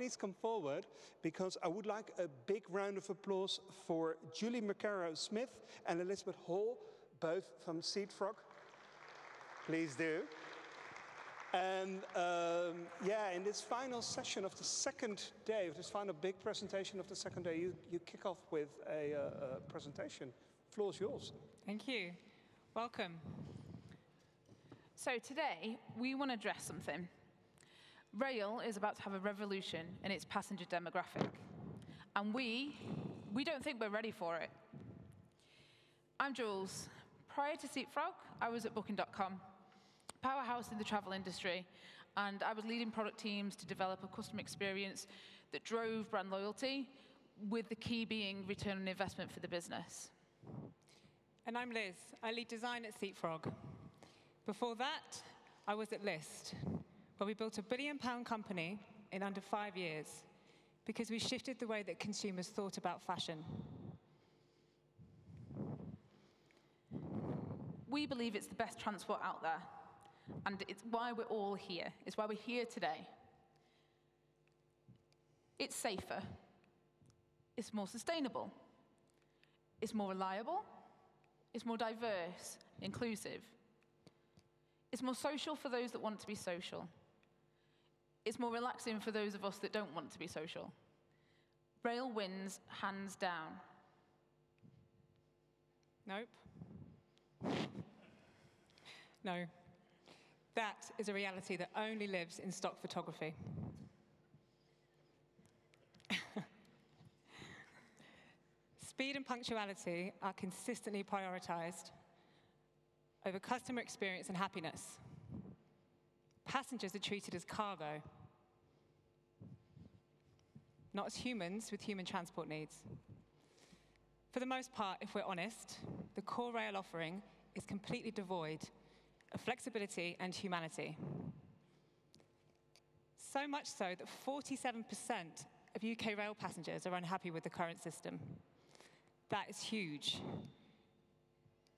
please come forward, because I would like a big round of applause for Julie McArrowsmith and Elizabeth Hall, both from Seatfrog. Please do. And yeah, in this final session of the second day, of this final big presentation of the second day, you kick off with a presentation. The floor is yours. Thank you. Welcome. So today, we want to address something. Rail is about to have a revolution in its passenger demographic. And we don't think we're ready for it. I'm Jules. Prior to Seatfrog, I was at Booking.com, powerhouse in the travel industry, and I was leading product teams to develop a customer experience that drove brand loyalty, with the key being return on investment for the business. And I'm Liz. I lead design at Seatfrog. Before that, I was at List, where we built a £1 billion company in under 5 years because we shifted the way that consumers thought about fashion. We believe it's the best transport out there, and it's why we're all here. It's why we're here today. It's safer. It's more sustainable. It's more reliable. It's more diverse, inclusive. It's more social for those that want to be social. It's more relaxing for those of us that don't want to be social. Rail wins, hands down. Nope. No. That is a reality that only lives in stock photography. Speed and punctuality are consistently prioritized over customer experience and happiness. Passengers are treated as cargo, not as humans with human transport needs. For the most part, if we're honest, the core rail offering is completely devoid of flexibility and humanity. So much so that 47% of UK rail passengers are unhappy with the current system. That is huge.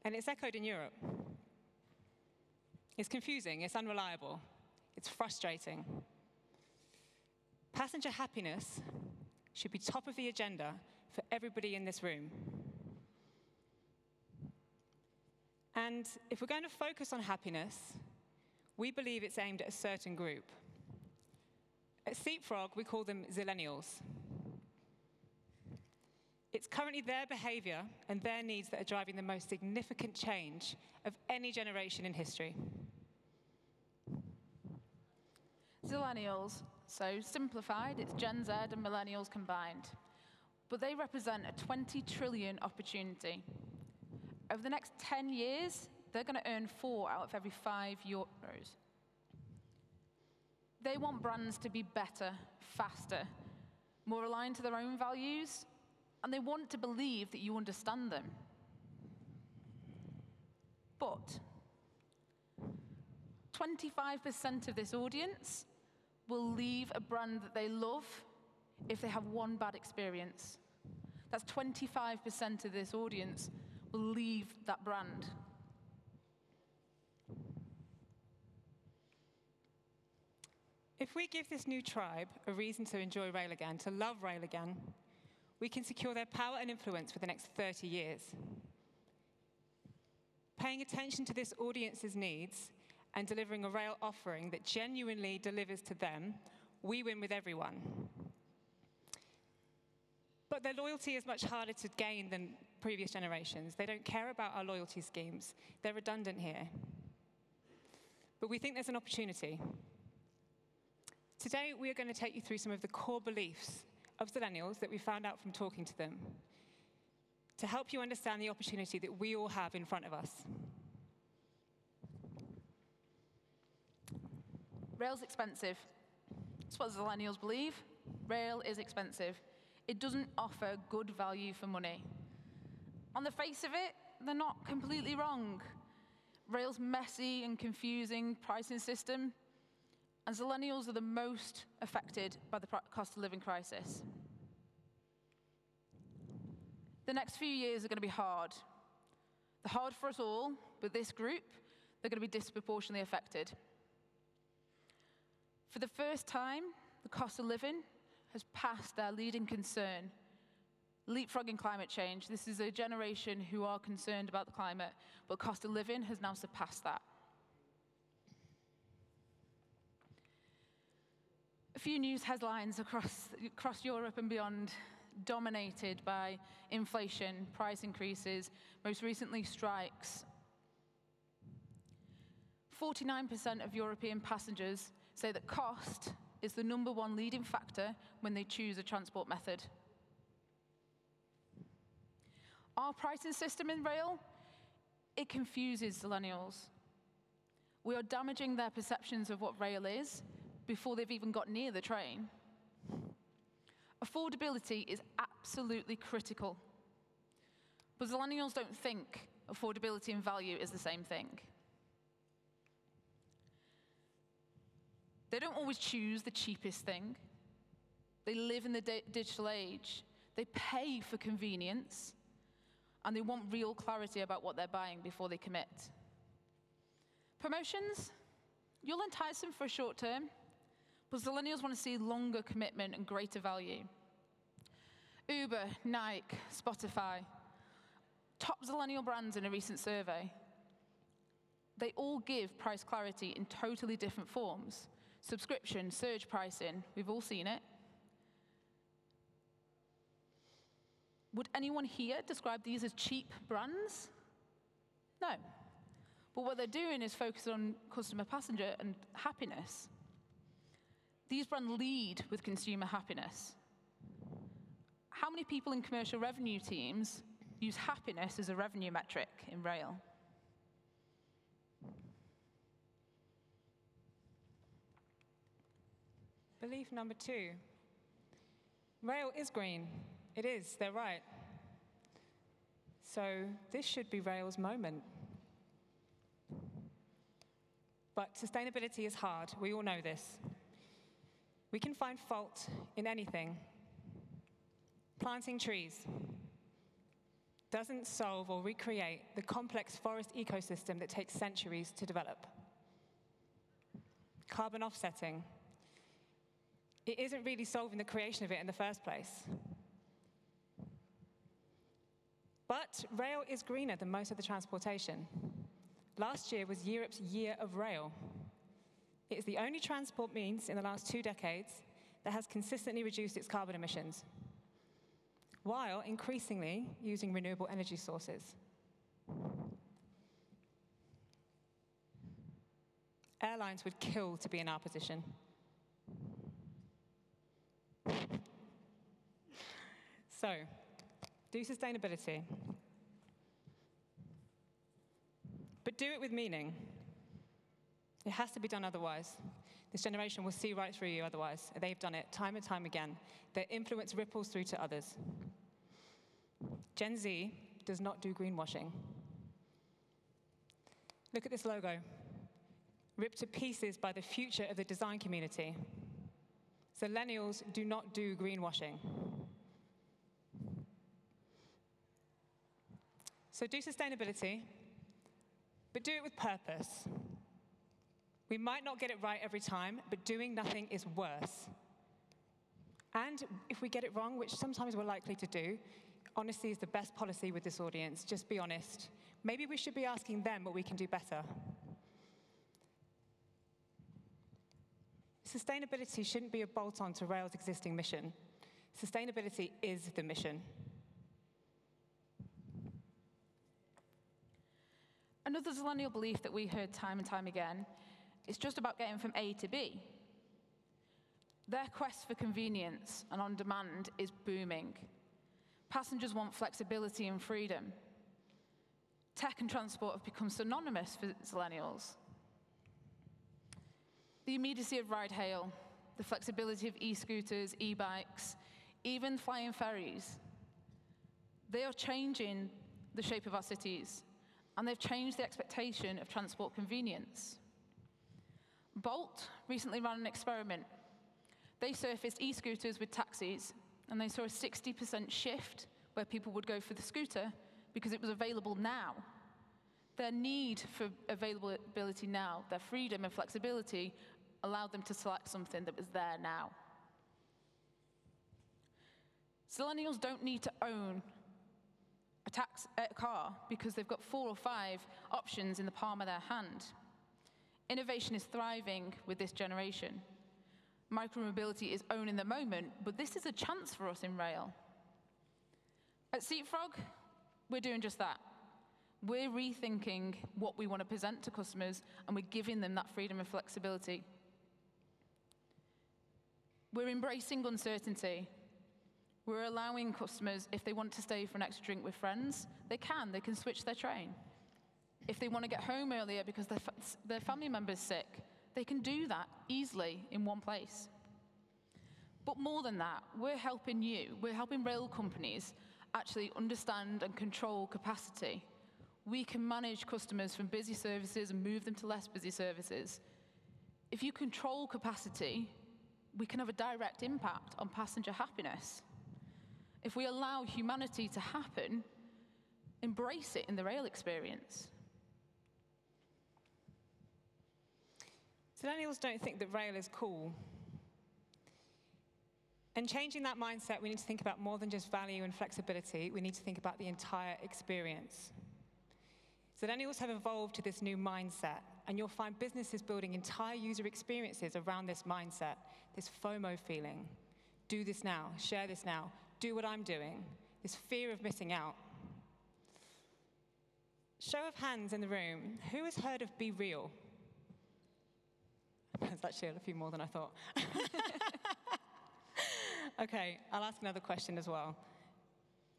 And it's echoed in Europe. It's confusing, it's unreliable, it's frustrating. Passenger happiness should be top of the agenda for everybody in this room. And if we're going to focus on happiness, we believe it's aimed at a certain group. At Seatfrog, we call them Zillennials. It's currently their behavior and their needs that are driving the most significant change of any generation in history. Zillennials, so simplified, it's Gen Z and millennials combined. But they represent a 20 trillion opportunity. Over the next 10 years, they're going to earn 4 out of every 5 euros. They want brands to be better, faster, more aligned to their own values, and they want to believe that you understand them. But 25% of this audience will leave a brand that they love if they have one bad experience. That's 25% of this audience will leave that brand. If we give this new tribe a reason to enjoy rail again, to love rail again, we can secure their power and influence for the next 30 years. Paying attention to this audience's needs and delivering a rail offering that genuinely delivers to them, we win with everyone. But their loyalty is much harder to gain than previous generations. They don't care about our loyalty schemes. They're redundant here. But we think there's an opportunity. Today, we are going to take you through some of the core beliefs of Zillennials that we found out from talking to them, to help you understand the opportunity that we all have in front of us. Rail's expensive. That's what Zillennials believe. Rail is expensive. It doesn't offer good value for money. On the face of it, they're not completely wrong. Rail's messy and confusing pricing system, and Zillennials are the most affected by the cost of living crisis. The next few years are going to be hard. They're hard for us all, but this group, they're going to be disproportionately affected. For the first time, the cost of living has passed their leading concern, leapfrogging climate change. This is a generation who are concerned about the climate, but cost of living has now surpassed that. A few news headlines across Europe and beyond, dominated by inflation, price increases, most recently strikes. 49% of European passengers say that cost is the #1 leading factor when they choose a transport method. Our pricing system in rail, it confuses millennials. We are damaging their perceptions of what rail is before they've even got near the train. Affordability is absolutely critical. But millennials don't think affordability and value is the same thing. They don't always choose the cheapest thing. They live in the digital age. They pay for convenience, and they want real clarity about what they're buying before they commit. Promotions, you'll entice them for a short term, but millennials want to see longer commitment and greater value. Uber, Nike, Spotify, top millennial brands in a recent survey, they all give price clarity in totally different forms. Subscription, surge pricing, we've all seen it. Would anyone here describe these as cheap brands? No. But what they're doing is focus on customer, passenger, and happiness. These brands lead with consumer happiness. How many people in commercial revenue teams use happiness as a revenue metric in rail? Belief number 2. Rail is green. It is, they're right. So this should be rail's moment. But sustainability is hard. We all know this. We can find fault in anything. Planting trees doesn't solve or recreate the complex forest ecosystem that takes centuries to develop. Carbon offsetting, it isn't really solving the creation of it in the first place. But rail is greener than most of the transportation. Last year was Europe's Year of Rail. It is the only transport means in the last 2 decades that has consistently reduced its carbon emissions, while increasingly using renewable energy sources. Airlines would kill to be in our position. So, do sustainability. But do it with meaning. It has to be done otherwise. This generation will see right through you otherwise. They've done it time and time again. Their influence ripples through to others. Gen Z does not do greenwashing. Look at this logo. Ripped to pieces by the future of the design community. Millennials do not do greenwashing. So do sustainability, but do it with purpose. We might not get it right every time, but doing nothing is worse. And if we get it wrong, which sometimes we're likely to do, honesty is the best policy with this audience. Just be honest. Maybe we should be asking them what we can do better. Sustainability shouldn't be a bolt-on to rail's existing mission. Sustainability is the mission. Another millennial belief that we heard time and time again is just about getting from A to B. Their quest for convenience and on demand is booming. Passengers want flexibility and freedom. Tech and transport have become synonymous for millennials. The immediacy of ride-hail, the flexibility of e-scooters, e-bikes, even flying ferries, they are changing the shape of our cities, and they've changed the expectation of transport convenience. Bolt recently ran an experiment. They surfaced e-scooters with taxis, and they saw a 60% shift where people would go for the scooter because it was available now. Their need for availability now, their freedom and flexibility, allowed them to select something that was there now. Millennials don't need to own a car because they've got 4 or 5 options in the palm of their hand. Innovation is thriving with this generation. Micromobility is owning the moment, but this is a chance for us in rail. At Seatfrog, we're doing just that. We're rethinking what we want to present to customers, and we're giving them that freedom and flexibility. We're embracing uncertainty. We're allowing customers, if they want to stay for an extra drink with friends, they can switch their train. If they want to get home earlier because their family member's sick, they can do that easily in one place. But more than that, we're helping rail companies actually understand and control capacity. We can manage customers from busy services and move them to less busy services. If you control capacity, we can have a direct impact on passenger happiness. If we allow humanity to happen, embrace it in the rail experience. Millennials don't think that rail is cool. And changing that mindset, we need to think about more than just value and flexibility. We need to think about the entire experience. Millennials have evolved to this new mindset, and you'll find businesses building entire user experiences around this mindset, this FOMO feeling. Do this now, share this now, do what I'm doing, this fear of missing out. Show of hands in the room, who has heard of Be Real? There's actually a few more than I thought. Okay, I'll ask another question as well.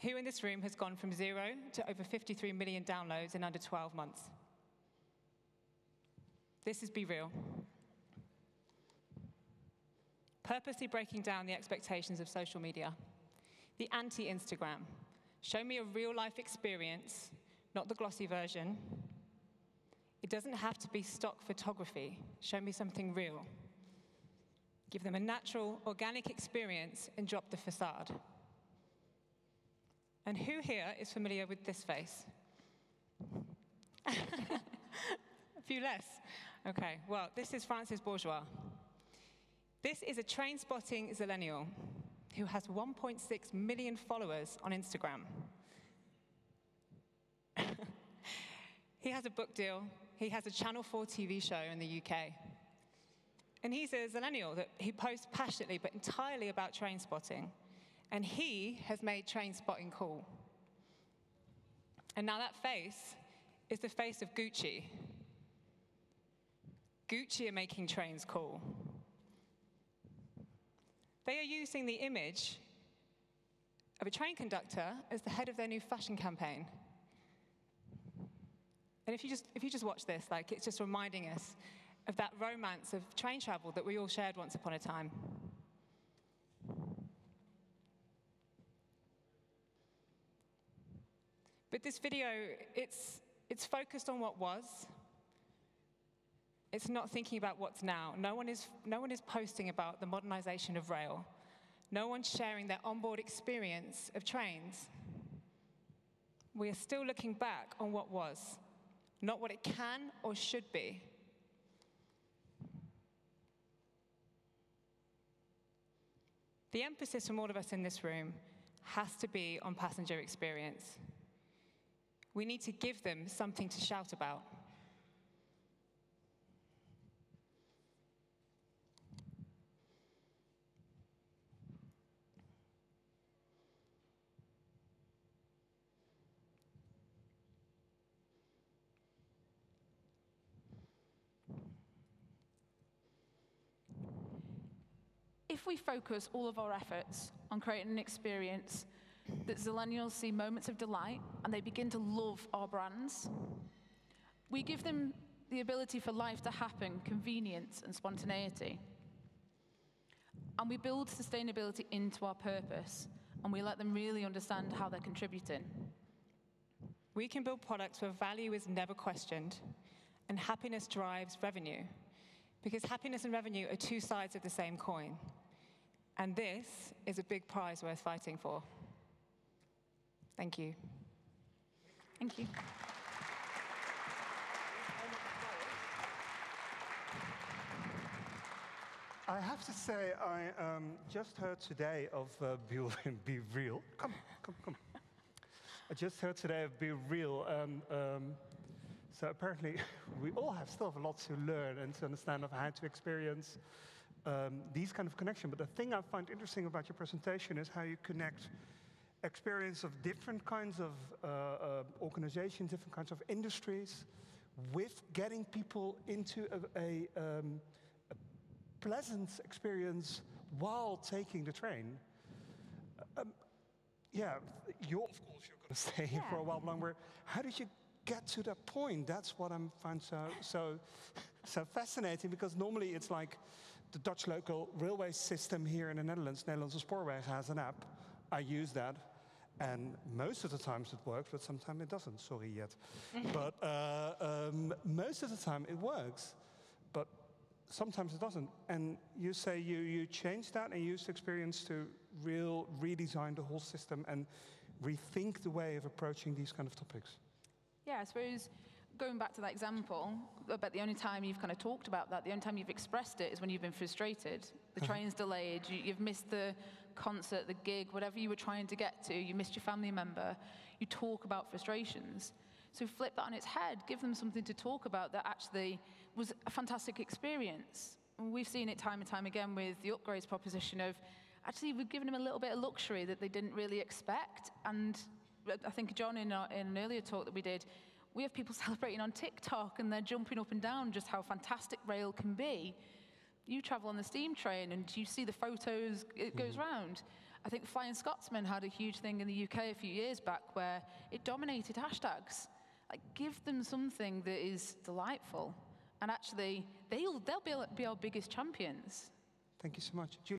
Who in this room has gone from 0 to over 53 million downloads in under 12 months? This is Be Real. Purposely breaking down the expectations of social media. The anti-Instagram. Show me a real-life experience, not the glossy version. It doesn't have to be stock photography. Show me something real. Give them a natural, organic experience and drop the facade. And who here is familiar with this face? A few less. Okay, well, this is Francis Bourgeois. This is a train-spotting Zillennial who has 1.6 million followers on Instagram. He has a book deal. He has a Channel 4 TV show in the UK. And he's a Zillennial that he posts passionately, but entirely about train spotting. And he has made train spotting cool. And now that face is the face of Gucci. Gucci are making trains cool. They are using the image of a train conductor as the head of their new fashion campaign. And if you just watch this, like, it's just reminding us of that romance of train travel that we all shared once upon a time. But this video, it's focused on what was. It's not thinking about what's now. No one is posting about the modernization of rail. No one's sharing their onboard experience of trains. We are still looking back on what was, not what it can or should be. The emphasis from all of us in this room has to be on passenger experience. We need to give them something to shout about. If we focus all of our efforts on creating an experience that Zillennials see moments of delight and they begin to love our brands, we give them the ability for life to happen, convenience and spontaneity. And we build sustainability into our purpose, and we let them really understand how they're contributing. We can build products where value is never questioned and happiness drives revenue, because happiness and revenue are two sides of the same coin. And this is a big prize worth fighting for. Thank you. Thank you. I have to say, I just heard today of Be Real. Come. I just heard today of Be Real, and so apparently we all still have a lot to learn and to understand of how to experience these kind of connection. But the thing I find interesting about your presentation is how you connect experience of different kinds of organizations, different kinds of industries, with getting people into a pleasant experience while taking the train. Yeah, of course you're going to stay here for a while longer. How did you get to that point? That's what I find so fascinating, because normally it's like the Dutch local railway system here in the Netherlands, Nederlandse Spoorweg, has an app. I use that, and most of the times it works, but sometimes it doesn't. Sorry yet. But most of the time it works, but sometimes it doesn't. And you say you changed that and used experience to redesign the whole system and rethink the way of approaching these kind of topics. Yeah, I suppose going back to that example, I bet the only time you've kind of talked about that, the only time you've expressed it is when you've been frustrated. The train's delayed, you've missed the concert, the gig, whatever you were trying to get to, you missed your family member. You talk about frustrations. So flip that on its head, give them something to talk about that actually was a fantastic experience. And we've seen it time and time again with the upgrades proposition of, actually we've given them a little bit of luxury that they didn't really expect. And I think, John, in an earlier talk that we did, we have people celebrating on TikTok and they're jumping up and down just how fantastic rail can be. You travel on the steam train and you see the photos, it goes round. I think Flying Scotsman had a huge thing in the UK a few years back where it dominated hashtags. Like, give them something that is delightful, and actually they'll be our biggest champions. Thank you so much.